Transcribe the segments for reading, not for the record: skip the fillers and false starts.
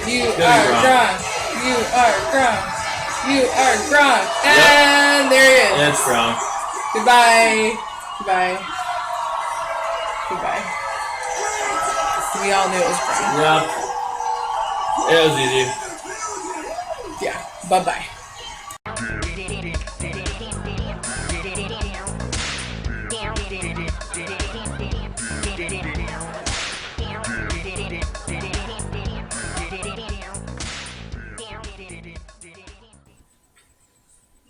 You are Gronk. You are Gronk. You are Gronk. And there he is. That's Gronk. Goodbye. Goodbye. Goodbye. We all knew it was Gronk. Yep. It was easy. Yeah. Bye-bye.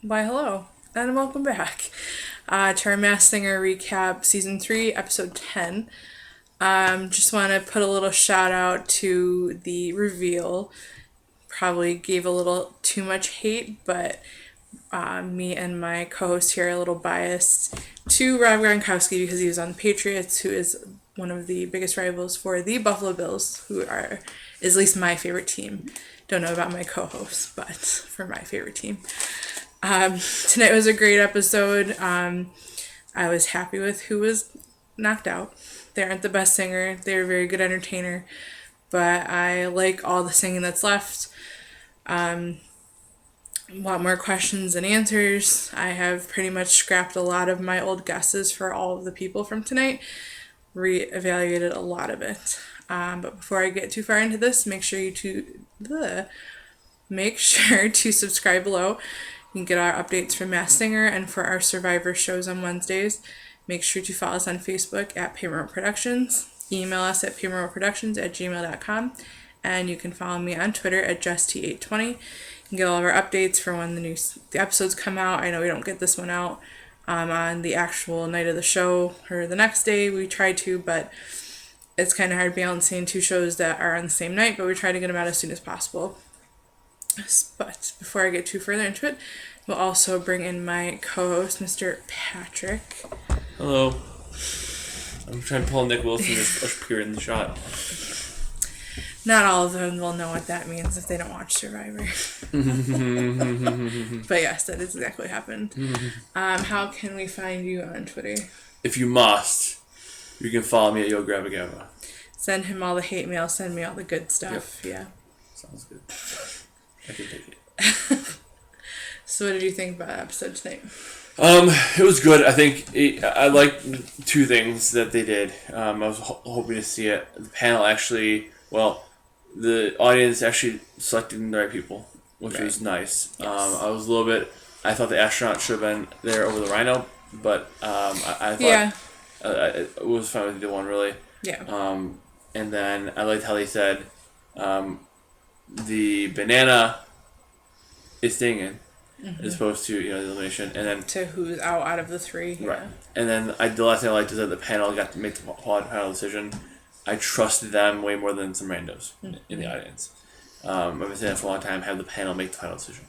Why, hello, and welcome back to our Masked Singer recap, Season 3, Episode 10. Just want to put a little shout out to the reveal. Probably gave a little too much hate, but me and my co-host here are a little biased to Rob Gronkowski because he was on the Patriots, who is one of the biggest rivals for the Buffalo Bills, who is at least my favorite team. Don't know about my co-host, but for my favorite team. Tonight was a great episode. I was happy with who was knocked out. They aren't the best singer. They're a very good entertainer, but I like all the singing that's left. Want more questions and answers. I have pretty much scrapped a lot of my old guesses for all of the people from tonight. Re-evaluated a lot of it. But before I get too far into this, make sure to subscribe below. You can get our updates from Masked Singer and for our Survivor shows on Wednesdays. Make sure to follow us on Facebook at Papermore Productions. Email us at papermoreproductions@gmail.com. And you can follow me on Twitter at JustT820. You can get all of our updates for when the episodes come out. I know we don't get this one out on the actual night of the show or the next day. We try to, but it's kind of hard balancing two shows that are on the same night, but we try to get them out as soon as possible. But before I get too further into it, we'll also bring in my co-host, Mr. Patrick. Hello. I'm trying to pull Nick Wilson to appear in the shot. Not all of them will know what that means if they don't watch Survivor. But yes, that is exactly what happened. How can we find you on Twitter? If you must, you can follow me at YoGrabagava. Send him all the hate mail, send me all the good stuff. Yep. Yeah. Sounds good. I can take it. So what did you think about that episode tonight? It was good. I think I liked two things that they did. I was hoping to see it. The panel actually, the audience actually selected the right people, which was nice. Yes. I thought the astronaut should have been there over the rhino, but I thought it was fine with either one, really. Yeah. And then I liked how they said the banana is staying in, as opposed to the elimination, and then to who's out of the three, right. And then the last thing I liked is that the panel got to make the final decision. I trusted them way more than some randos in the audience. I've been saying that for a long time. Have the panel make the final decision.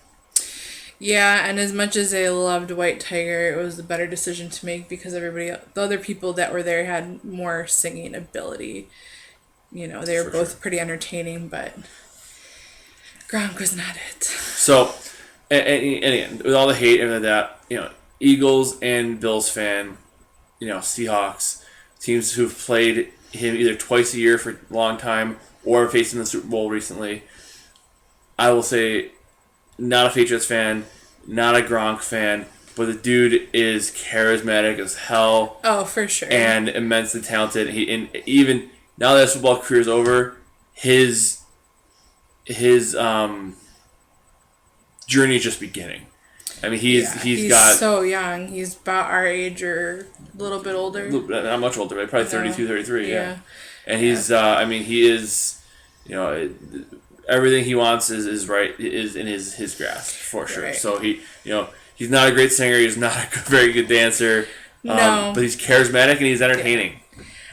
Yeah, and as much as they loved White Tiger, it was the better decision to make because the other people that were there had more singing ability. They were both pretty entertaining, but Gronk was not it. So, and again, with all the hate and that, Eagles and Bills fan, Seahawks, teams who've played him either twice a year for a long time or faced him in the Super Bowl recently. I will say, not a Patriots fan, not a Gronk fan, but the dude is charismatic as hell. Oh, for sure. And immensely talented. And even now that his football career is over, his journey is just beginning. I mean, he's so young. He's about our age or a little bit older. Not much older, but probably 32, 33, yeah. And he's, he is, everything he wants is in his grasp, for sure. Right. So he's not a great singer, he's not a very good dancer, no. But he's charismatic and he's entertaining. Yeah.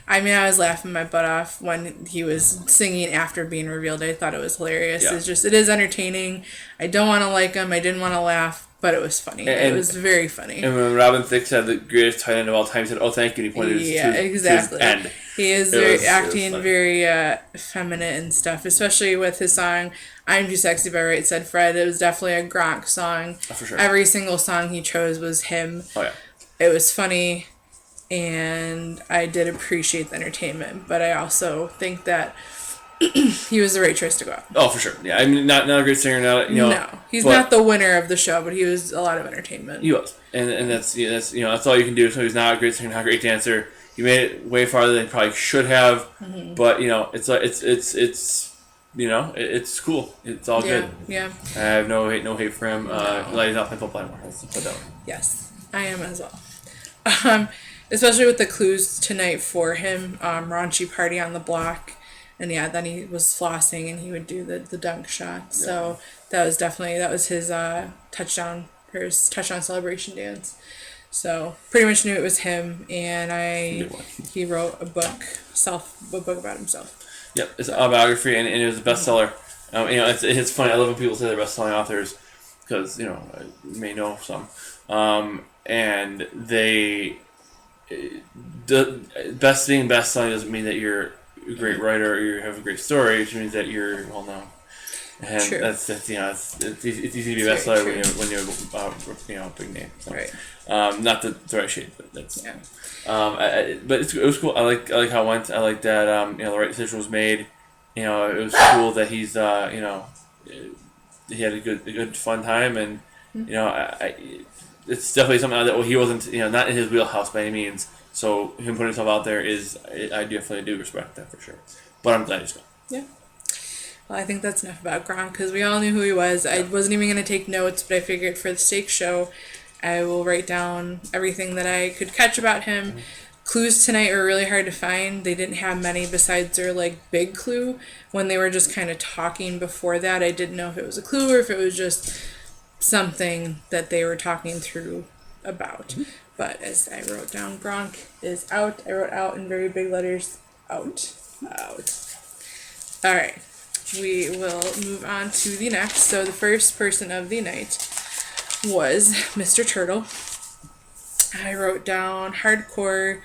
I mean, I was laughing my butt off when he was singing after being revealed. I thought it was hilarious. Yeah. It is entertaining. I don't want to like him. I didn't want to laugh, but it was funny. It was very funny. And when Robin Thicke said the greatest tight end of all time, he said, "Oh, thank you," and he pointed to his end. He is acting very feminine and stuff, especially with his song "I'm Too Sexy" by Right Said Fred. It was definitely a Gronk song. Oh, for sure. Every single song he chose was him. Oh, yeah. It was funny. And I did appreciate the entertainment, but I also think that he was the right choice to go out. Oh, for sure. Yeah, I mean, not a great singer, not No, he's not the winner of the show, but he was a lot of entertainment. He was, and that's all you can do. So he's not a great singer, not a great dancer. He made it way farther than he probably should have, but it's cool. It's all good. Yeah. I have no hate for him. Glad he's not playing football anymore. Let's put that way. Yes, I am as well. Especially with the clues tonight for him, raunchy party on the block, and then he was flossing and he would do the dunk shot. So that was his touchdown celebration dance. So pretty much knew it was him, and he wrote a book about himself. Yep, it's an autobiography, and it was a bestseller. It's funny. I love when people say they're best-selling authors because you may know some, and they being best-selling doesn't mean that you're a great writer or you have a great story. It means that you're well known. And true. It's easy to be a bestseller when you're a big name. So. Right. Not the right shade, but that's but it was cool. I like how it went. I like that the right decision was made. It was cool that he's he had a good fun time, and it's definitely something that he wasn't not in his wheelhouse by any means. So him putting himself out there I definitely do respect that for sure. But I'm glad he's gone. Yeah. Well, I think that's enough about Gronk because we all knew who he was. I wasn't even going to take notes, but I figured for the stakes show, I will write down everything that I could catch about him. Mm-hmm. Clues tonight were really hard to find. They didn't have many besides their big clue. When they were just kind of talking before that, I didn't know if it was a clue or if it was just something that they were talking through about. Mm-hmm. But as I wrote down, Gronk is out. I wrote out in very big letters, out. All right. We will move on to the next. So the first person of the night was Mr. Turtle. I wrote down hardcore,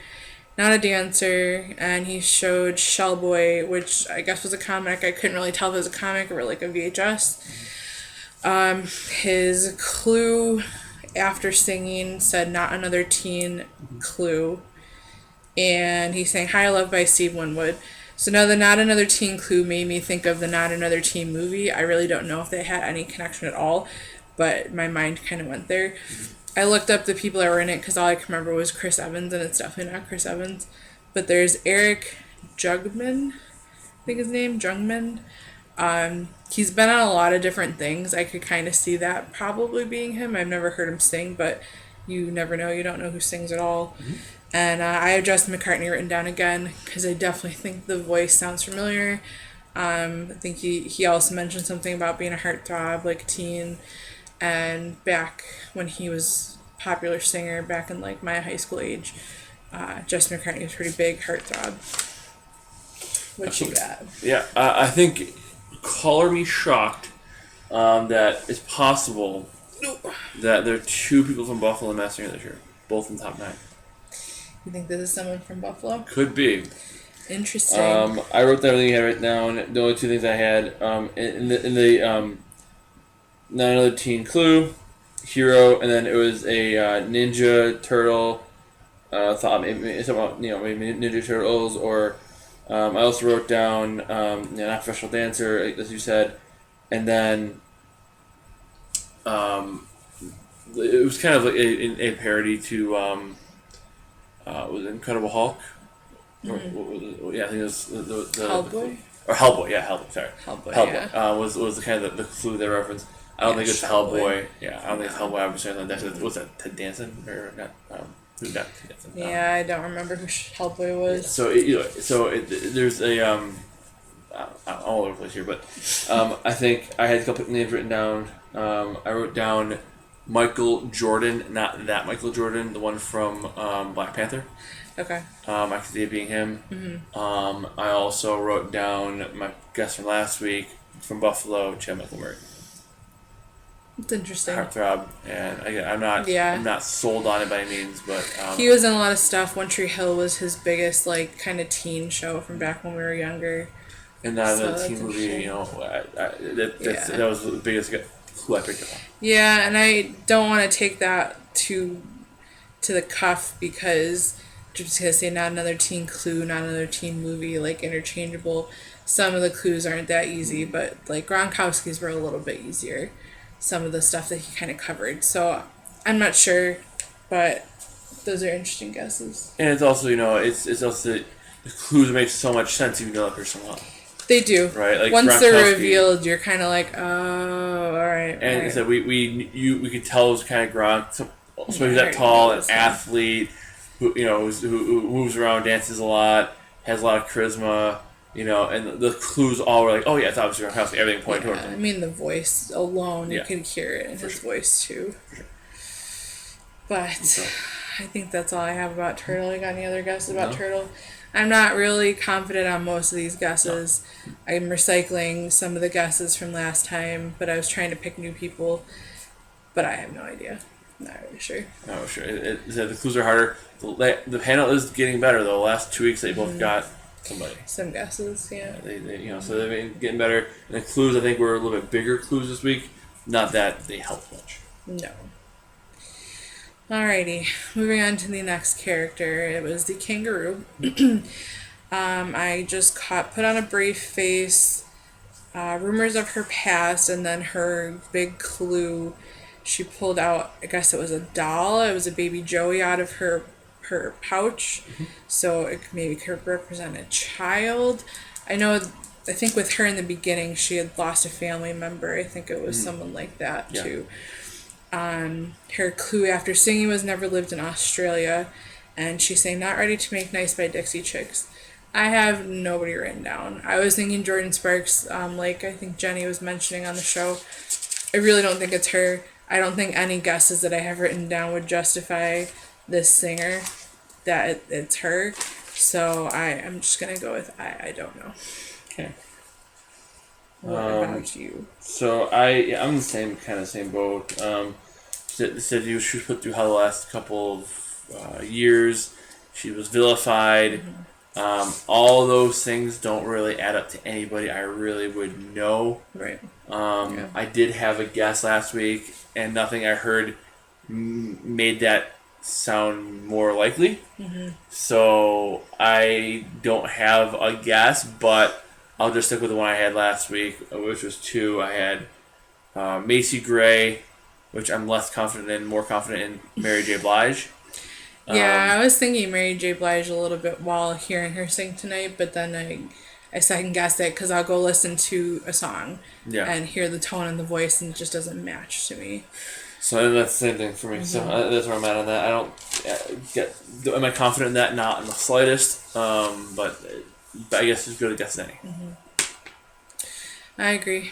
not a dancer, and he showed Shellboy, which I guess was a comic. I couldn't really tell if it was a comic or a VHS. His clue after singing said "Not Another Teen Clue," and he sang "High Love" by Steve Winwood. So now the Not Another Teen clue made me think of the Not Another Teen movie. I really don't know if they had any connection at all, but my mind kind of went there. I looked up the people that were in it because all I can remember was Chris Evans, and it's definitely not Chris Evans. But there's Eric Jugman, I think his name, Jungman. He's been on a lot of different things. I could kind of see that probably being him. I've never heard him sing, but you never know. You don't know who sings at all. Mm-hmm. And I have Justin McCartney written down again because I definitely think the voice sounds familiar. I think he also mentioned something about being a heartthrob, like a teen. And back when he was a popular singer, back in my high school age, Justin McCartney was pretty big heartthrob. What you got? Yeah, I think color me shocked that it's possible that there are two people from Buffalo in Masked Singer this year, both in top 9. You think this is someone from Buffalo? Could be. Interesting. I wrote down everything I had written down. The only two things I had in the Not Another Teen Clue, Hero, and then it was a Ninja Turtle. Thought maybe something maybe Ninja Turtles, or I also wrote down not professional dancer, as you said, and then it was kind of like a parody to was it Incredible Hulk? Mm-hmm. I think it was the Hellboy? Or Hellboy, yeah, Hellboy, sorry. Hellboy. Yeah. Was the kind of the clue they referenced. I don't think it's Hellboy. Yeah, I don't think it's Hellboy. Obviously, was that Ted Danson or not? Who got Ted Danson? Yeah, I don't remember who Hellboy was. So there's a all over the place here, but I think I had a couple names written down. I wrote down Michael Jordan, not that Michael Jordan, the one from Black Panther. Okay. I could see it being him. Mm-hmm. I also wrote down my guest from last week from Buffalo, Chad Michael Murray. It's interesting. Heartthrob, and I'm not sold on it by any means, but he was in a lot of stuff. One Tree Hill was his biggest kind of teen show from back when we were younger. And the teen movie, that was the biggest clue I picked up on. Yeah, and I don't want to take that to the cuff because just because say not another teen clue, not another teen movie, interchangeable. some of the clues aren't that easy, but like Gronkowski's were a little bit easier. Some of the stuff that he kind of covered. So I'm not sure, but those are interesting guesses. And it's also, it's also the clues make so much sense if you know that person well. They do. Right? Like once they're Gronkowski. revealed, you're kind of like, oh, all right. And all right. so we could tell it was kind of Gronk. So he's that already tall, know an this one. athlete who moves around, dances a lot, has a lot of charisma. And the clues all were like, oh yeah, it's obviously Gronkowski. Everything pointed towards I him. mean, the voice alone, you Yeah. can hear it in his voice too. sure. But So, I think that's all I have about Turtle. You got any other guesses about No. Turtle? I'm not really confident on most of these guesses. I'm recycling some of the guesses from last time, but I was trying to pick new people. But I have no idea. Not really sure. no, sure. The clues are harder. The panel is getting better though. The last 2 weeks they both got somebody. Some guesses, yeah. So they've been getting better. And the clues, I think, were a little bit bigger clues this week. Not that they helped much. No. Alrighty, moving on to the next character. It was the kangaroo. I just put on a brave face, rumors of her past, and then her big clue. She pulled out, I guess it was a doll. It was a baby Joey out of her pouch, so it maybe could represent a child. I think with her in the beginning, she had lost a family member. I think it was someone like that Yeah. too. Her clue after singing was never lived in Australia, and she's saying not ready to make nice by Dixie Chicks. I have nobody written down. I was thinking Jordan Sparks, like I think Jenny was mentioning on the show. I really don't think it's her. I don't think any guesses that I have written down would justify this singer that it's her. So I'm just gonna go with I don't know. Okay. What about you? So I'm the same boat. Said she was put through hell the last couple of years. She was vilified. All those things don't really add up to anybody I really would know. Right. Yeah. I did have a guess last week, and nothing I heard made that sound more likely. So I don't have a guess, but I'll just stick with the one I had last week, which was 2. I had Macy Gray, which I'm less confident in, more confident in Mary J. Blige. Yeah, I was thinking Mary J. Blige a little bit while hearing her sing tonight, but then I second guessed it because I'll go listen to a song and hear the tone and the voice, and it just doesn't match to me. So that's the same thing for me. So that's where I'm at on that. I don't am I confident in that? Not in the slightest. But I guess it's good to guess any. I agree.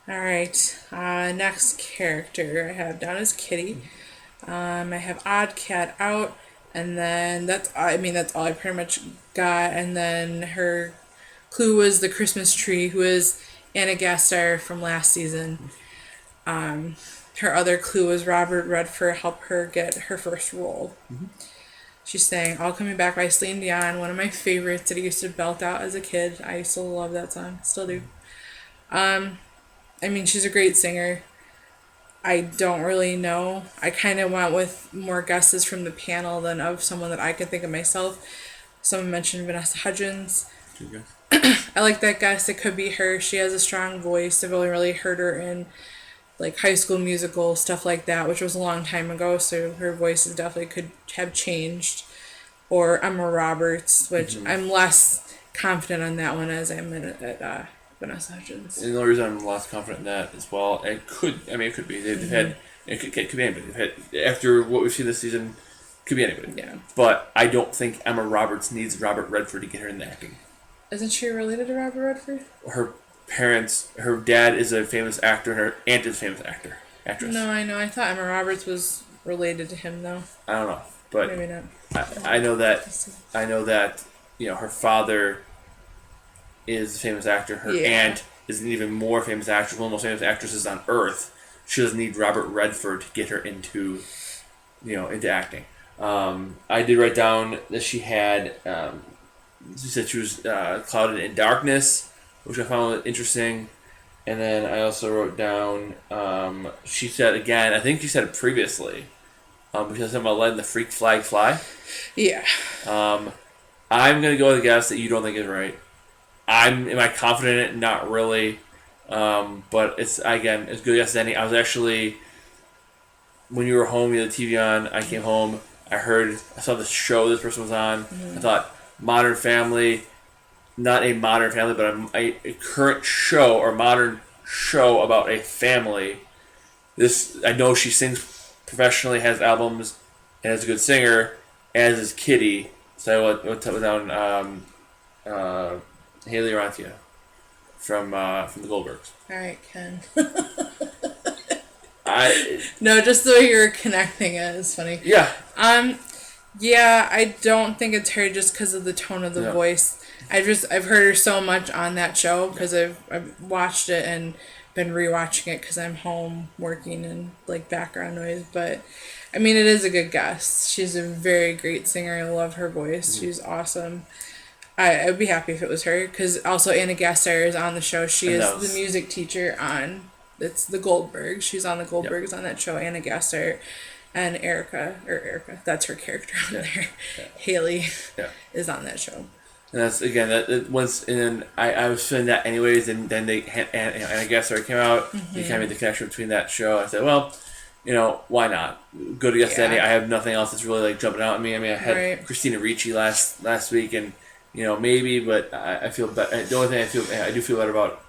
All right. Next character I have down is Kitty. I have Odd Cat out, and then that's all I pretty much got. And then her clue was the Christmas tree, who is Anna Gasteyer from last season. Her other clue was Robert Redford helped her get her first role. She's saying All Coming Back by Celine Dion, one of my favorites that I used to belt out as a kid. I still love that song, still do. She's a great singer. I don't really know. I kind of went with more guesses from the panel than of someone that I could think of myself. Someone mentioned Vanessa Hudgens. I like that guess. It could be her. She has a strong voice. I've only really heard her in like High School Musical, stuff like that, which was a long time ago, so her voices definitely could have changed. Or Emma Roberts, which I'm less confident on that one as I'm at Vanessa Hudgens. And the only reason I'm less confident in that as well, it could be. They've had, it could be anybody. They've had, after what we've seen this season, it could be anybody. Yeah. But I don't think Emma Roberts needs Robert Redford to get her in the acting. Isn't she related to Robert Redford? Her dad is a famous actor, and her aunt is a famous actress. No, I know. I thought Emma Roberts was related to him, though. I don't know, but Maybe not. I know that her father is a famous actor. Her aunt is an even more famous actress, one of the most famous actresses on earth. She doesn't need Robert Redford to get her into acting. I did write down that she had. She said she was clouded in darkness, which I found interesting. And then I also wrote down, she said again, I think she said it previously, because I'm letting the freak flag fly. Yeah. I'm going to go with a guess that you don't think is right. Am I confident in it? Not really. But it's again as good as any. I was actually when you were home, you had the TV on. I came home. I saw the show this person was on. I thought Modern Family, not a Modern Family, but a current show or modern show about a family. This I know she sings professionally, has albums, and is a good singer, as is Kitty. So I went down Haley Arantia from the Goldbergs. All right, Ken. I No, just the way you were connecting it is funny. yeah. Yeah, I don't think it's her just because of the tone of the No. voice. I've heard her so much on that show because I've watched it and been rewatching it because I'm home working and like background noise. But I mean, it is a good guess. She's a very great singer. I love her voice. She's awesome. I'd be happy if it was her because also Anna Gasteyer is on the show. She And is that was- the music teacher on. It's the Goldbergs. She's on the Goldbergs on that show. Anna Gasteyer and Erica. That's her character on there. Haley Yeah. is on that show. And that's again that once and then I was feeling that anyways, and then and I guess it came out. They kind of made the connection between that show. I said, well, why not? Go to Yes Yeah. Danny. I have nothing else that's really like jumping out at me. I mean, I had Right. Christina Ricci last week, and maybe, but I feel better. The only thing I do feel better about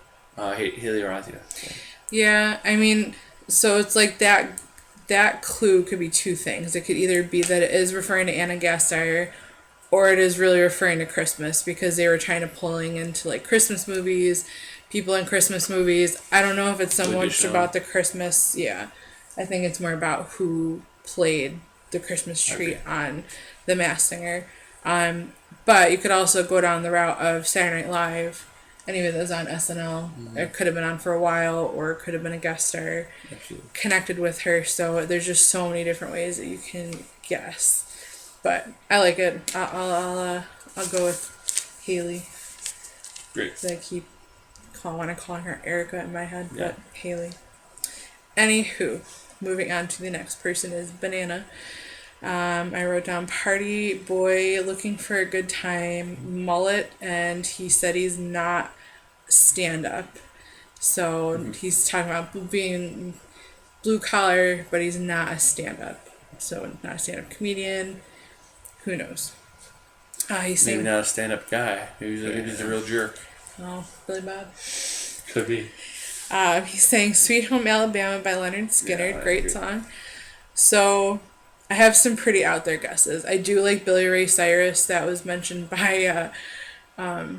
Haley Arantia. So. Yeah, I mean, so it's like that clue could be two things. It could either be that it is referring to Anna Gasteyer, or it is really referring to Christmas because they were trying to pulling into like Christmas movies, people in Christmas movies. I don't know if it's so much about the Christmas. Yeah, I think it's more about who played the Christmas tree on The Masked Singer. But you could also go down the route of Saturday Night Live. Anybody that was on SNL, it could have been on for a while, or it could have been a guest star connected with her. So there's just so many different ways that you can guess. But I like it. I'll go with Haley. Great. I keep calling her Erica in my head, Yeah. but Haley. Anywho, moving on to the next person is Banana. I wrote down party boy looking for a good time, mullet, and he said he's not stand up. So he's talking about being blue collar, but he's not a stand up. So not a stand up comedian. Who knows? He's Maybe saying, not a stand-up guy. Maybe he's a real jerk. oh, really bad. Could be. He's saying Sweet Home Alabama by Leonard Skinner. Yeah, I Great agree. song. So I have some pretty out there guesses. I do like Billy Ray Cyrus. That was mentioned by, Robin.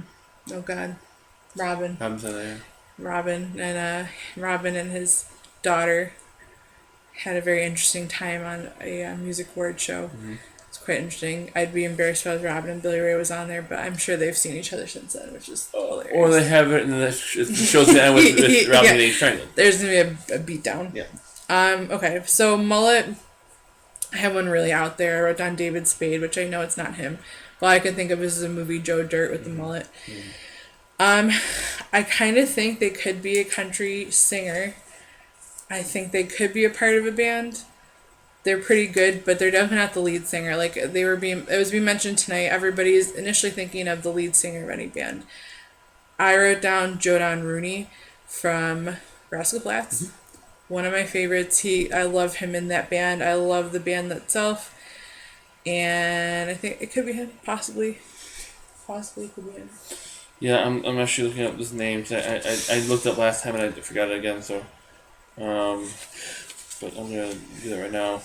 I'm saying that. Robin and his daughter had a very interesting time on a music award show. Mm-hmm. It's quite interesting. I'd be embarrassed if I was Robin and Billy Ray was on there, but I'm sure they've seen each other since then, which is hilarious. Or they have it, and the show's gonna end with Robin Yeah. getting strangled. There's gonna be a beatdown. Yeah. Okay, so mullet. I have one really out there. I wrote down David Spade, which I know it's not him. All I can think of is the movie Joe Dirt with the mullet. I kind of think they could be a country singer. I think they could be a part of a band. They're pretty good, but they're definitely not the lead singer. Like it was being mentioned tonight. Everybody's initially thinking of the lead singer of any band. I wrote down Jodan Rooney from Rascal Flatts. One of my favorites. I love him in that band. I love the band itself, and I think it could be him. Possibly could be him. Yeah, I'm actually looking up this name. I looked up last time and I forgot it again. So, but I'm gonna do that right now.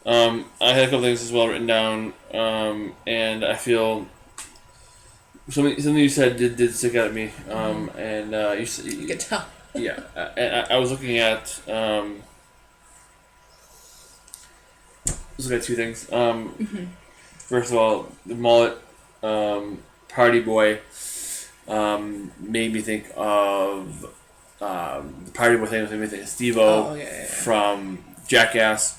I had a couple things as well written down, and I feel something you said did stick out at me. And You could tell. yeah, I was looking at two things. First of all, the mullet, party boy, made me think of the party boy thing. Made me think of Steve-O Yeah. from Jackass.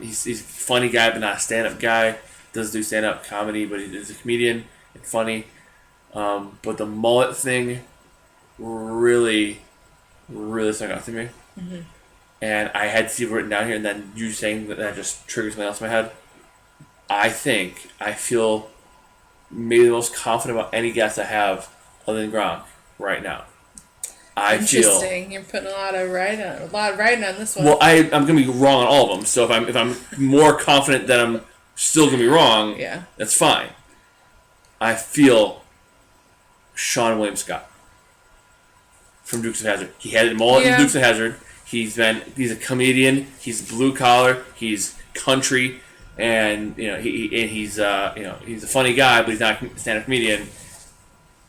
He's a funny guy, but not a stand-up guy. Doesn't do stand-up comedy, but he is a comedian and funny. But the mullet thing really stuck out to me. And I had Steve written down here, and then you saying that just triggered something else in my head. I feel maybe the most confident about any guest I have other than Gronk right now. I feel. Interesting. You're putting a lot of riding on this one. Well, I'm gonna be wrong on all of them. So if I'm more confident that I'm still gonna be wrong, yeah, that's fine. I feel Sean William Scott from Dukes of Hazzard. He had a mullet in Dukes of Hazzard. He's a comedian. He's blue collar. He's country, and he's a funny guy, but he's not a stand-up comedian.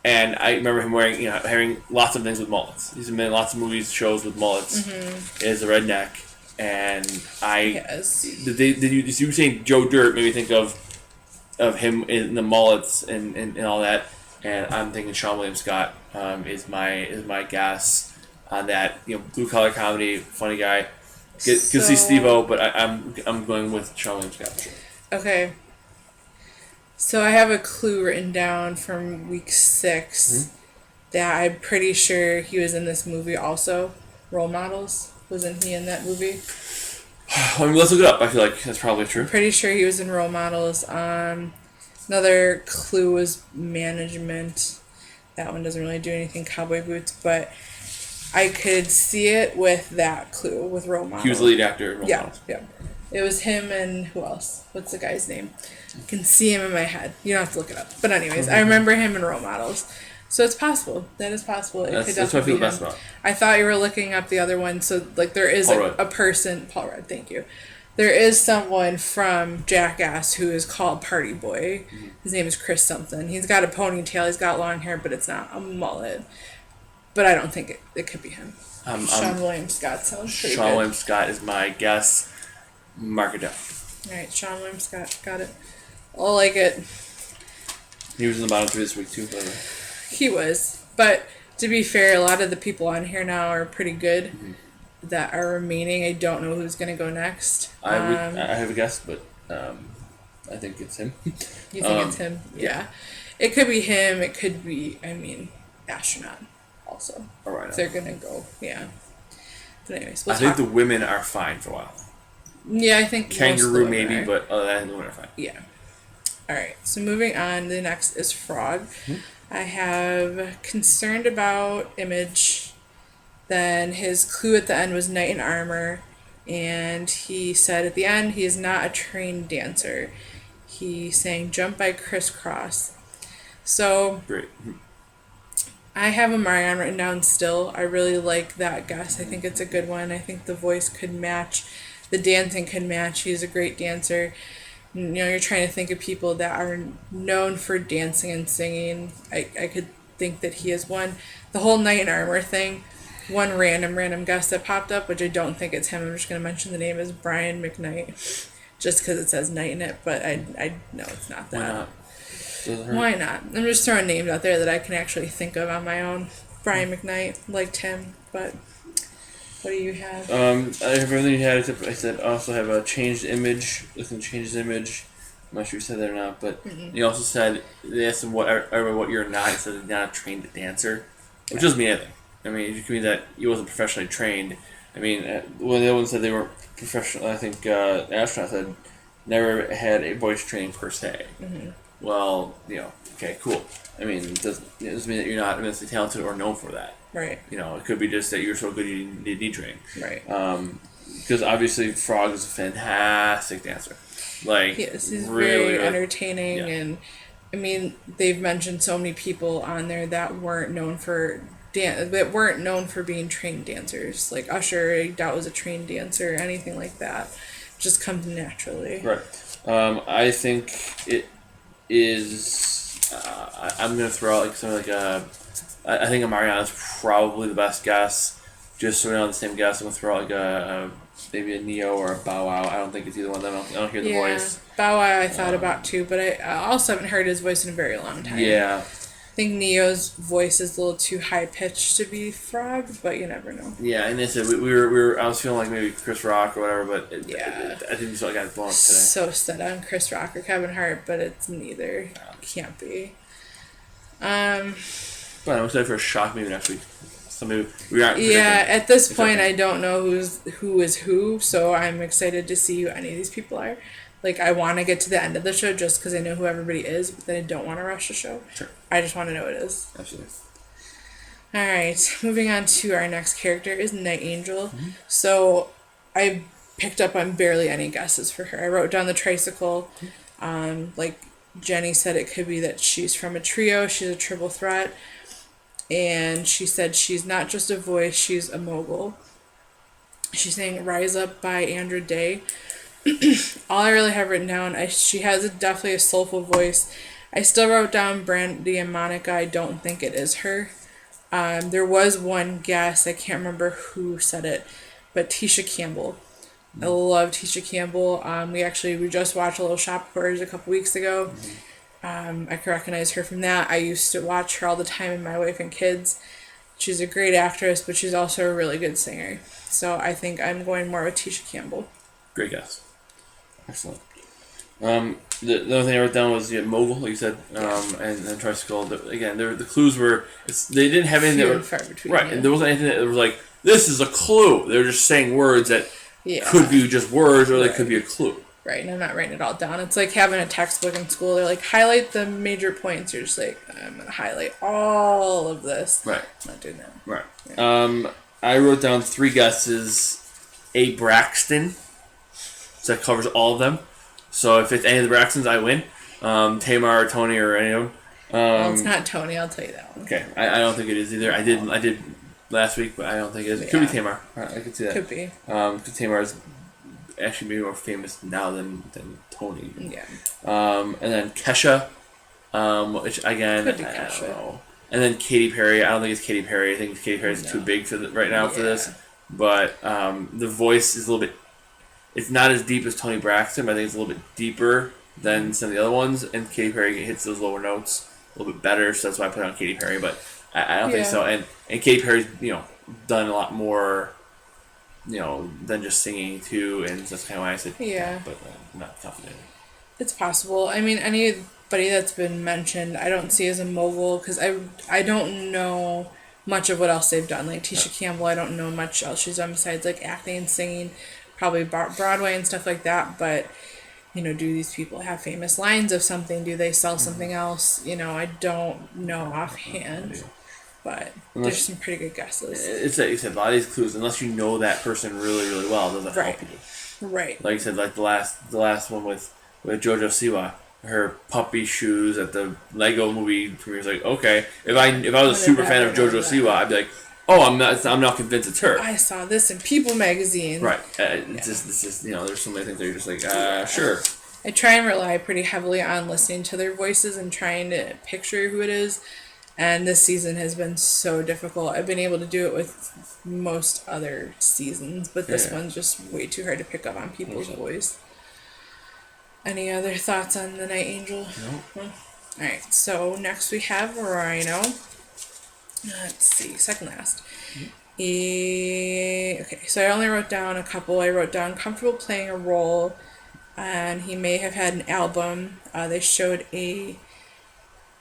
And I remember him having lots of things with mullets. He's been in lots of movies, shows with mullets. Mm-hmm. Is a redneck, and Yes. you saying Joe Dirt made me think of him in the mullets and all that. And I'm thinking Sean William Scott is my guess on that. Blue collar comedy, funny guy. Could see Steve-O, but I'm going with Sean William Scott. Okay. So I have a clue written down from week 6 that I'm pretty sure he was in this movie also. Role Models. Wasn't he in that movie? Let's look it up. I feel like that's probably true. Pretty sure he was in Role Models. Another clue was management. That one doesn't really do anything. Cowboy Boots, but I could see it with that clue with Role Models. He was the lead actor in Role Models. Yeah. It was him and who else? What's the guy's name? I can see him in my head. You don't have to look it up. But anyways, I remember him in Role Models. So it's possible. That is possible. That's what I feel best about. I thought you were looking up the other one. So there is a person. Paul Rudd, thank you. There is someone from Jackass who is called Party Boy. Mm-hmm. His name is Chris something. He's got a ponytail. He's got long hair, but it's not a mullet. But I don't think it could be him. Sean William Scott sounds pretty good. Sean William Scott is my guess. Mark it down. All right, Sean William Scott. Got it. I'll like it. He was in the bottom 3 this week, too. He was. But to be fair, a lot of the people on here now are pretty good that are remaining. I don't know who's going to go next. I have a guess, but I think it's him. You think it's him? Yeah. It could be him. It could be, astronaut also. All right. They're going to go, yeah. But anyways, I think the women are fine for a while. Yeah, I think Kangaroo maybe, but other than that, the women are fine. Yeah. All right. So moving on, the next is Frog. I have concerned about image. Then his clue at the end was knight in armor, and he said at the end he is not a trained dancer. He sang "Jump" by Criss Cross. So great. I have Omarion written down still. I really like that guess. I think it's a good one. I think the voice could match. The dancing could match. He's a great dancer. You're trying to think of people that are known for dancing and singing. I could think that he is one. The whole knight in armor thing, one random guess that popped up, which I don't think it's him. I'm just going to mention the name is Brian McKnight, just because it says knight in it, but I know it's not that. Why not? I'm just throwing names out there that I can actually think of on my own. Brian McKnight, liked him, but... What do you have? I have everything you had except I said also have a changed image. Listen, changed image. I'm not sure you said that or not, but you also said they asked him what you're not. He said he's not a trained dancer, which doesn't mean anything. It could mean that he wasn't professionally trained. When the other one said they weren't professional, I think astronaut said never had a voice training per se. Mm-hmm. Well, okay, cool. It doesn't mean that you're not immensely talented or known for that. Right. It could be just that you're so good you need knee training. Right. Because obviously Frog is a fantastic dancer. Yes, he's really very entertaining, and they've mentioned so many people on there that weren't known for being trained dancers. Like Usher, I doubt was a trained dancer or anything like that. It just comes naturally. Right. I think it is. I'm gonna throw out I think Omarion is probably the best guess. Just so we're on the same guess, I'm gonna throw out maybe a Neo or a Bow Wow. I don't think it's either one of them. I don't hear the voice. Bow Wow I thought about too, but I also haven't heard his voice in a very long time. Yeah. I think Neo's voice is a little too high pitched to be Frog, but you never know. Yeah, and they said we were. I was feeling like maybe Chris Rock or whatever, but I didn't feel like I got blown up today. So set on Chris Rock or Kevin Hart, but it's neither. Can't be. But I'm excited for a shock maybe next week. So maybe we aren't. Yeah, at this point I don't know who is who, so I'm excited to see who any of these people are. I want to get to the end of the show just because I know who everybody is, but then I don't want to rush the show. Sure. I just want to know who it is. Absolutely. All right, moving on to our next character is Night Angel. So I picked up on barely any guesses for her. I wrote down the tricycle. Like Jenny said, it could be that she's from a trio, she's a triple threat. And she said she's not just a voice, she's a mogul. She sang Rise Up by Andra Day. All I really have written down, she has definitely a soulful voice. I still wrote down Brandy and Monica. I don't think it is her. There was one guess, I can't remember who said it, but Tisha Campbell. I love Tisha Campbell. We just watched a Little Shop of Horrors a couple weeks ago. I can recognize her from that. I used to watch her all the time in My Wife and Kids. She's a great actress, but she's also a really good singer. So I think I'm going more with Tisha Campbell. Great guess. Excellent. The other thing I wrote down was mogul, like you said, and then tricycle. Again, the clues were they didn't have anything Few that and far between, right. yeah. And there wasn't anything that was like this is a clue. They were just saying words that Yeah. could be just words or they Right. could be a clue. Right, and I'm not writing it all down. It's like having a textbook in school. They're like, highlight the major points. You're just like, I'm going to highlight all of this. Right. I'm not doing that. Right. Yeah. I wrote down 3 guesses. A Braxton. So that covers all of them. So if it's any of the Braxtons, I win. Tamar or Tony or any of them. Well, it's not Tony, I'll tell you that one. Okay. I don't think it is either. I did last week, but I don't think it is. It could be Yeah. Tamar. I could see that. Could be. Because Tamar is actually maybe more famous now than Tony. Yeah. And then Kesha, which again, Could be I Kesha. don't know. And then Katy Perry. I don't think it's Katy Perry. I think Katy Perry's too big for right now for this. Yeah. But the voice is a little bit. It's not as deep as Tony Braxton, but I think it's a little bit deeper than some of the other ones. And Katy Perry hits those lower notes a little bit better, so that's why I put it on Katy Perry. But I don't think Yeah. so. And Katy Perry's done a lot more. Than just singing too, and that's kind of why I said Yeah. but not confident. It's possible. I mean, anybody that's been mentioned, I don't see as a mogul because I don't know much of what else they've done. Like Tisha Campbell, I don't know much else she's done besides like acting and singing, probably Broadway and stuff like that. But do these people have famous lines of something? Do they sell something else? I don't know offhand. But there's some pretty good guesses. It's like you said, a lot of these clues, unless you know that person really, really well, it doesn't Right. help you. Right. Like you said, like the last one with JoJo Siwa, her puppy shoes at the Lego movie premiere. Like, okay, if I was a super fan of JoJo Siwa, I'd be like, oh, I'm not convinced it's her. I saw this in People magazine. Right. It's just there's so many things that you're just like, sure. I try and rely pretty heavily on listening to their voices and trying to picture who it is. And this season has been so difficult. I've been able to do it with most other seasons, but this one's just way too hard to pick up on people's voice. Any other thoughts on the Night Angel? No. Alright, so next we have Rhino. Let's see, second last. Okay, so I only wrote down a couple. I wrote down comfortable playing a role, and he may have had an album. They showed a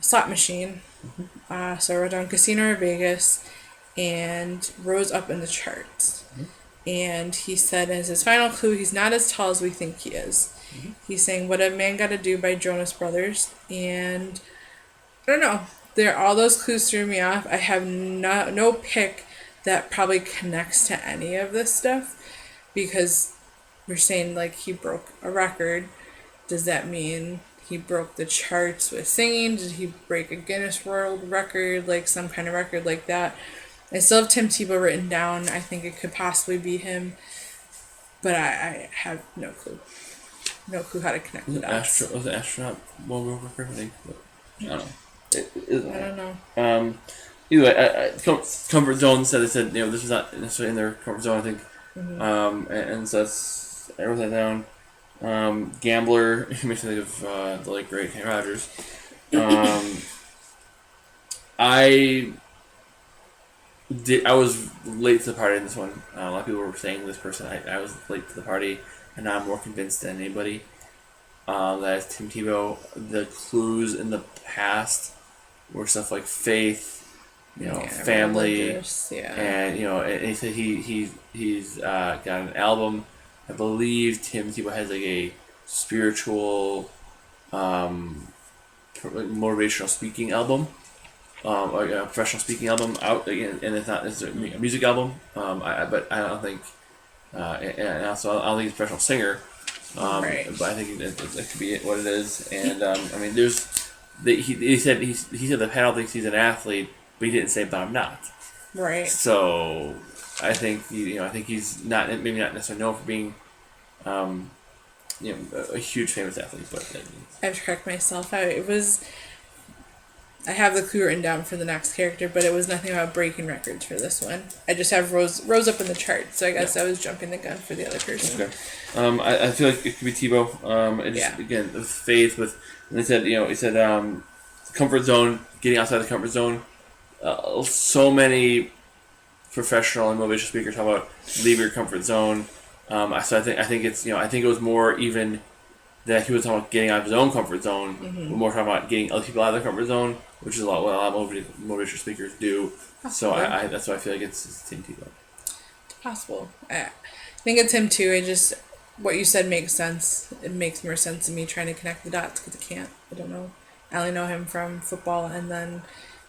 slot machine. So I wrote down Casino or Vegas and rose up in the charts. And he said as his final clue, he's not as tall as we think he is. He's saying What a Man Gotta Do by Jonas Brothers. And I don't know. All those clues threw me off. I have no pick that probably connects to any of this stuff because we're saying like he broke a record. Does that mean he broke the charts with singing? Did he break a Guinness World Record, like some kind of record like that? I still have Tim Tebow written down. I think it could possibly be him, but I have no clue. No clue how to connect the dots. Was it astronaut world record? I think. But I don't know. I don't know. Either way, comfort zone said this was not necessarily in their comfort zone. I think, and so that's I wrote that down. Gambler makes me think of the late great Kenny Rogers. I was late to the party in this one. A lot of people were saying this person. I was late to the party, and now I'm more convinced than anybody that it's Tim Tebow. The clues in the past were stuff like faith, family, and and he said he's got an album. I believe Tim Tebow has like a spiritual, motivational speaking album. a professional speaking album out again, and it's not necessarily a music album. But I don't think, and also I don't think he's a professional singer. Right. But I think it could be what it is. And I mean, he said the panel thinks he's an athlete, but he didn't say, but I'm not. Right. So I think I think he's not maybe not necessarily known for being, a huge famous athlete, but I have to correct myself. I have the clue written down for the next character, but it was nothing about breaking records for this one. I just have Rose up in the chart, so I guess I was jumping the gun for the other person. Okay. I feel like it could be Tebow. Again, with faith, and he said, comfort zone, getting outside the comfort zone. So many professional and motivational speakers talk about leave your comfort zone. So I think it's I think it was more even that he was talking about getting out of his own comfort zone, but more talking about getting other people out of their comfort zone, which is what a lot of motivational speakers do. So that's why I feel like it's Tim Tebow. It's possible. I think it's him too. What you said makes sense. It makes more sense to me trying to connect the dots because I can't. I don't know. I only know him from football and then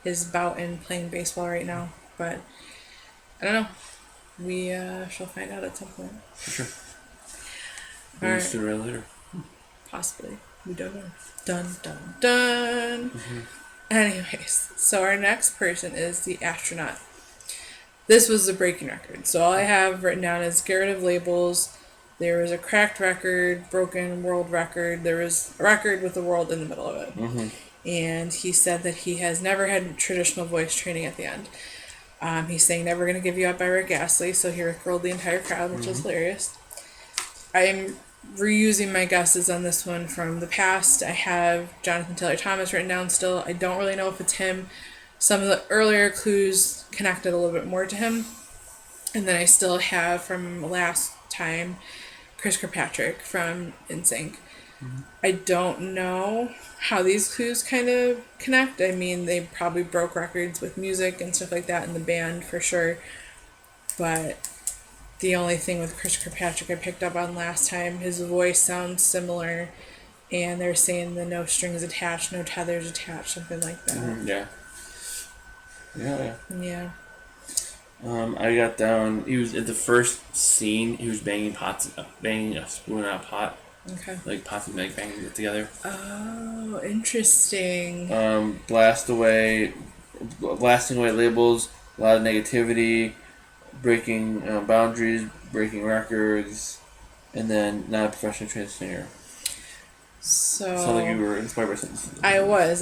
his bout in playing baseball right now. But I don't know. We shall find out at some point. For sure. All right. Sooner or later. Possibly. We don't know. Dun, dun, dun. Mm-hmm. Anyways, so our next person is the astronaut. This was the breaking record. So all I have written down is Garrett of labels. There was a cracked record, broken world record. There was a record with the world in the middle of it. Mm-hmm. And he said that he has never had traditional voice training at the end. He's saying Never Gonna Give You Up by Rick Astley, so he rickrolled the entire crowd, which was hilarious. I'm reusing my guesses on this one from the past. I have Jonathan Taylor Thomas written down still. I don't really know if it's him. Some of the earlier clues connected a little bit more to him. And then I still have from last time Chris Kirkpatrick from NSYNC. Mm-hmm. I don't know how these clues kind of connect. I mean, they probably broke records with music and stuff like that in the band for sure. But the only thing with Chris Kirkpatrick I picked up on last time, his voice sounds similar, and they're saying the no strings attached, no tethers attached, something like that. Mm-hmm. Yeah. I got down. He was at the first scene. He was banging a spoon on a pot. Okay. Like pots and banging it together. Oh, interesting. Blasting away labels, a lot of negativity, breaking boundaries, breaking records, and then not a professional trained singer. So. Sounds like you were inspired by something. I was.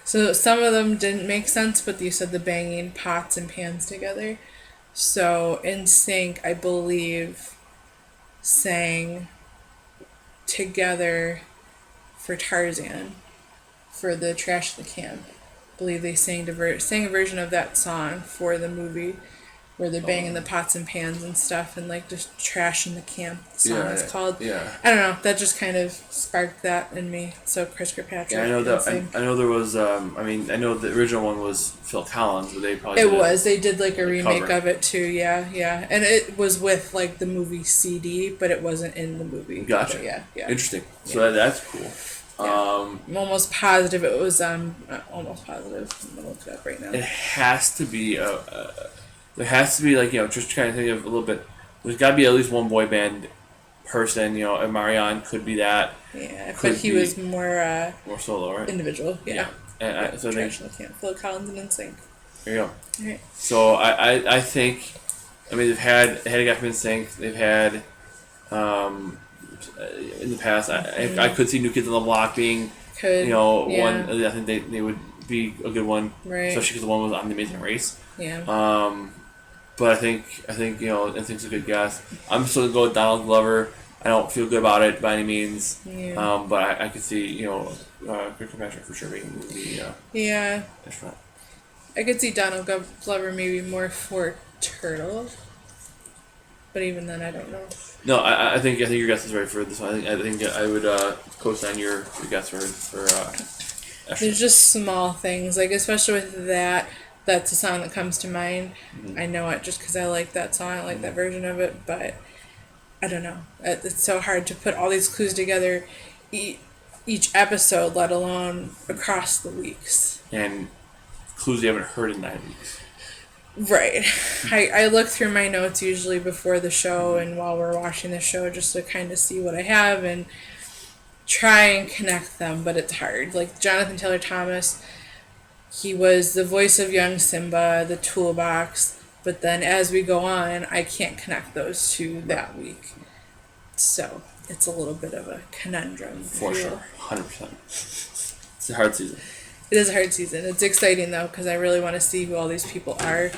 So some of them didn't make sense, but you said the banging pots and pans together. So NSYNC, I believe, sang together for Tarzan, for the Trash in the Camp. I believe they sang a version of that song for the movie where they're banging the pots and pans and stuff and like just trash in the camp song it's called. Yeah. I don't know, that just kind of sparked that in me. So Chris Kirkpatrick. Yeah, I know that. I know there was. I know the original one was Phil Collins, but they probably. They did like a remake cover of it too. Yeah, and it was with like the movie CD, but it wasn't in the movie. Gotcha. But yeah. Interesting. So that's cool. Yeah. I'm almost positive it was. Almost positive. I'm gonna look it up right now. It has to be there has to be just trying to think of a little bit. There's got to be at least one boy band person. And Marianne could be that. Yeah, but he was more solo, right? Individual. Yeah. And so I think Phil Collins and NSYNC. There you go. All right. So I think, they've had a guy from NSYNC. They've had in the past. I could see New Kids on the Block being one. I think they would be a good one, right? Especially because the one was on The Amazing Race. Yeah. But I think NSYNC's a good guess. I'm still gonna go with Donald Glover. I don't feel good about it by any means. Yeah. But I could see Chris Kirkpatrick for sure being yeah. astronaut. I could see Donald Glover maybe more for Turtle. But even then, I don't know. No, I think your guess is right for this one. I think I would co-sign your guess for astronaut. There's just small things, like especially with that. That's a song that comes to mind. Mm-hmm. I know it just because I like that song. I like that version of it, but I don't know. It's so hard to put all these clues together each episode, let alone across the weeks. And clues you haven't heard in 9 weeks. Right. I look through my notes usually before the show and while we're watching the show just to kind of see what I have and try and connect them, but it's hard. Like Jonathan Taylor Thomas, he was the voice of young Simba, the toolbox, but then as we go on, I can't connect those two that week. So it's a little bit of a conundrum. For sure. 100%. It's a hard season. It is a hard season. It's exciting though because I really want to see who all these people are.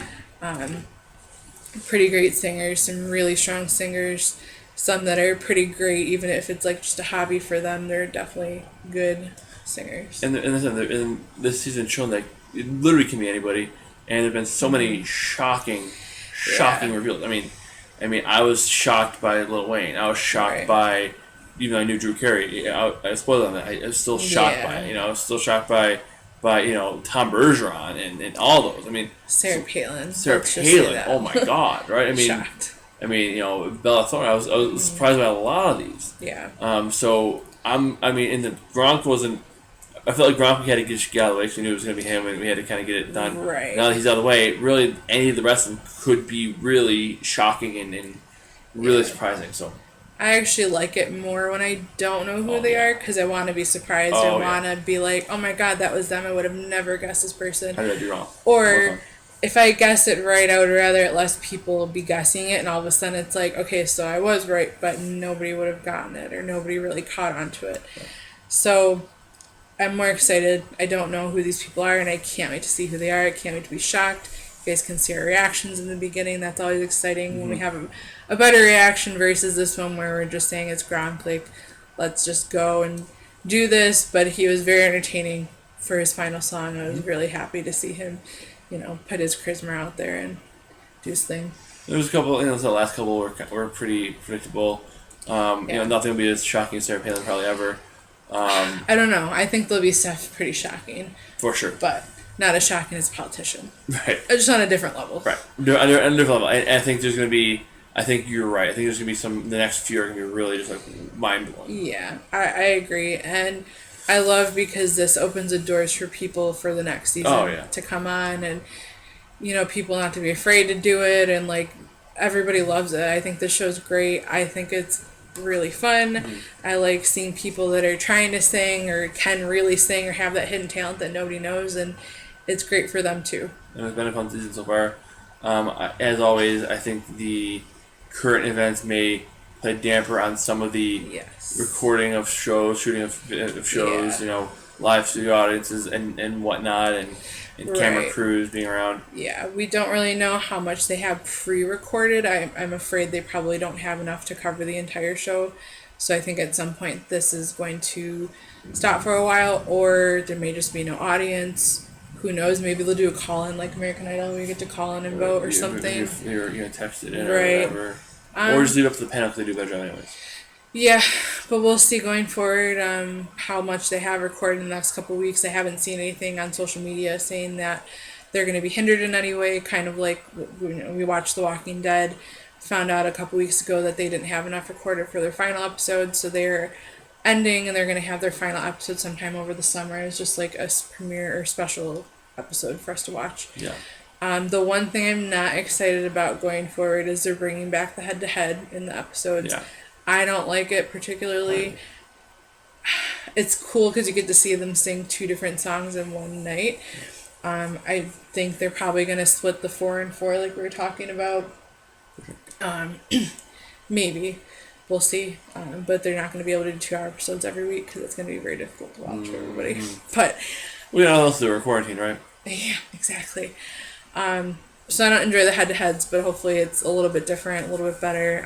Pretty great singers, some really strong singers, some that are pretty great, even if it's like just a hobby for them. They're definitely good singers. And this season shown that it literally can be anybody, and there've been so many shocking reveals. I mean, I was shocked by Lil Wayne. I was shocked by, even though I knew Drew Carey. I spoiled on that. I was still shocked by it. I was still shocked by Tom Bergeron and all those. I mean, Sarah Palin. Oh my God! Right? I mean, shocked. I mean, Bella Thorne. I was surprised by a lot of these. Yeah. So and the Gronk wasn't. I felt like Gronk had to get out of the way because we knew it was going to be him, and we had to kind of get it done. Right. Now that he's out of the way, really, any of the rest of them could be really shocking and really surprising. So I actually like it more when I don't know who they are because I want to be surprised. I want to be like, oh my God, that was them. I would have never guessed this person. How did I do wrong? Or if I guess it right, I would rather less people be guessing it, and all of a sudden it's like, okay, so I was right, but nobody would have gotten it, or nobody really caught onto it. Yeah. So I'm more excited. I don't know who these people are, and I can't wait to see who they are. I can't wait to be shocked. You guys can see our reactions in the beginning. That's always exciting when we have a better reaction versus this one where we're just saying it's Gronk. Like, let's just go and do this. But he was very entertaining for his final song. I was really happy to see him, put his charisma out there and do his thing. There was a couple, the last couple were pretty predictable. Nothing will be as shocking as Sarah Palin probably ever. I don't know. I think there'll be stuff pretty shocking. For sure. But not as shocking as a politician. Right. Just on a different level. Right. On a different level. I think there's going to be, I think you're right. I think there's going to be the next few are going to be really just like mind-blowing. Yeah, I agree. And I love because this opens the doors for people for the next season to come on and, people not to be afraid to do it. And like, everybody loves it. I think this show's great. I think it's really fun. Mm-hmm. I like seeing people that are trying to sing or can really sing or have that hidden talent that nobody knows, and it's great for them too. And it's been a fun season so far. As always, I think the current events may play damper on some of the recording of shows, shooting of shows, live studio audiences and whatnot, and camera crews being around. Yeah, we don't really know how much they have pre-recorded. I'm afraid they probably don't have enough to cover the entire show. So I think at some point this is going to stop for a while, or there may just be no audience. Who knows? Maybe they'll do a call-in like American Idol where you get to call in and vote or something. You're going to text it in or whatever. Or just leave it up to the panel because they do better job anyways. Yeah, but we'll see going forward how much they have recorded in the next couple of weeks. I haven't seen anything on social media saying that they're going to be hindered in any way, kind of like we watched The Walking Dead, found out a couple weeks ago that they didn't have enough recorded for their final episode, so they're ending and they're going to have their final episode sometime over the summer. It's just like a premiere or special episode for us to watch. Yeah. The one thing I'm not excited about going forward is they're bringing back the head-to-head in the episodes. Yeah. I don't like it particularly. Right. It's cool because you get to see them sing two different songs in one night. I think they're probably going to split the 4 and 4 like we were talking about. Maybe. We'll see. But they're not going to be able to do 2-hour episodes every week because it's going to be very difficult to watch for everybody. But we know else they were quarantined, right? Yeah, exactly. So I don't enjoy the head-to-heads, but hopefully it's a little bit different, a little bit better.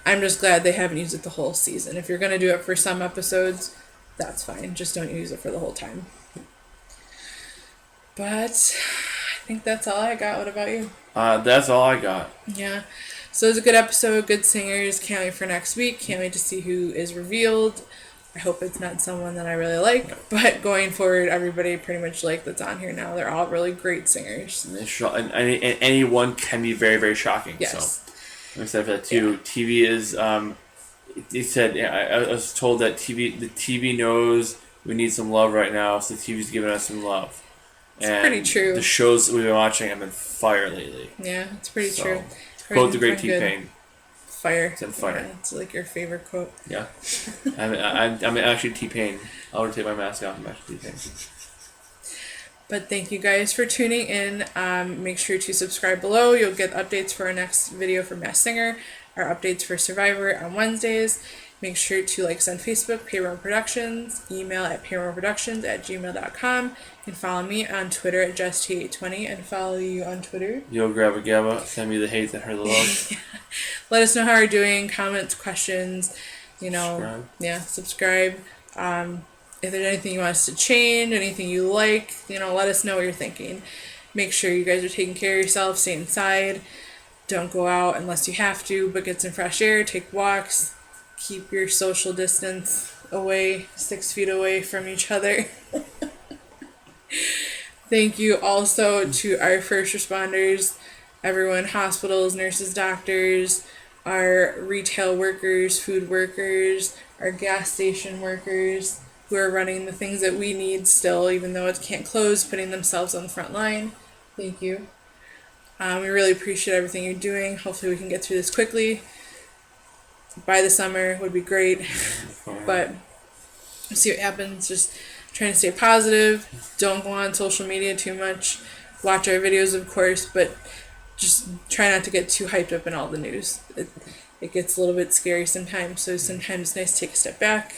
I'm just glad they haven't used it the whole season. If you're going to do it for some episodes, that's fine. Just don't use it for the whole time. But I think that's all I got. What about you? That's all I got. Yeah. So it was a good episode, good singers. Can't wait for next week. Can't wait to see who is revealed. I hope it's not someone that I really like, but going forward, everybody pretty much that's on here now. They're all really great singers. And anyone can be very, very shocking. Yes. So, like I said for that too. Yeah. TV is. He said, I was told that the TV knows we need some love right now, so the TV's giving us some love. And pretty true. The shows that we've been watching have been fire lately. Yeah, it's pretty So, true. Quote the great Everything's been T-Pain. good. Fire. It's in fire. Yeah, it's like your favorite quote. Yeah. I'm actually T-Pain. I want to take my mask off. I'm actually T-Pain. But thank you guys for tuning in. Make sure to subscribe below. You'll get updates for our next video for Masked Singer, our updates for Survivor on Wednesdays. Make sure to like us on Facebook, Payroll Productions, email at payrollproductions@gmail.com. You can follow me on Twitter at JessT820 and follow you on Twitter. Yo, Grabba Gabba. Send me the hate and her the love. Let us know how we're doing, comments, questions, subscribe. If there's anything you want us to change, anything you like, let us know what you're thinking. Make sure you guys are taking care of yourself, stay inside. Don't go out unless you have to, but get some fresh air, take walks, keep your social distance away, 6 feet away from each other. Thank you also to our first responders, everyone, hospitals, nurses, doctors, our retail workers, food workers, our gas station workers, who are running the things that we need still, even though it can't close, putting themselves on the front line. Thank you. We really appreciate everything you're doing. Hopefully we can get through this quickly. By the summer would be great. But we'll see what happens. Just trying to stay positive. Don't go on social media too much. Watch our videos, of course, but just try not to get too hyped up in all the news. It gets a little bit scary sometimes, so sometimes it's nice to take a step back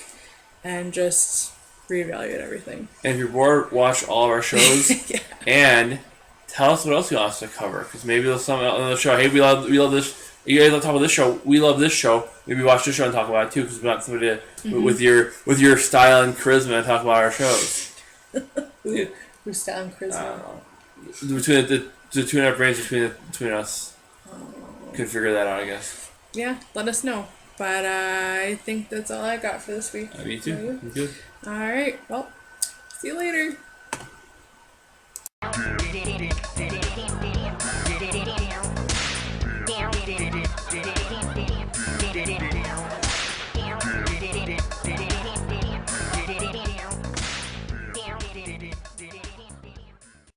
and just reevaluate everything. And if you're bored, watch all of our shows. Yeah. And tell us what else you want us to cover. Because maybe there's something on the show. Hey, we love this. You guys love talk about this show. We love this show. Maybe watch this show and talk about it too. Because we want somebody to, with your style and charisma and talk about our shows. Who's style and charisma? Between the two and a half brains between us. Can figure that out, I guess. Yeah, let us know. But I think that's all I got for this week. Me too. I'm good. All right. Well, see you later.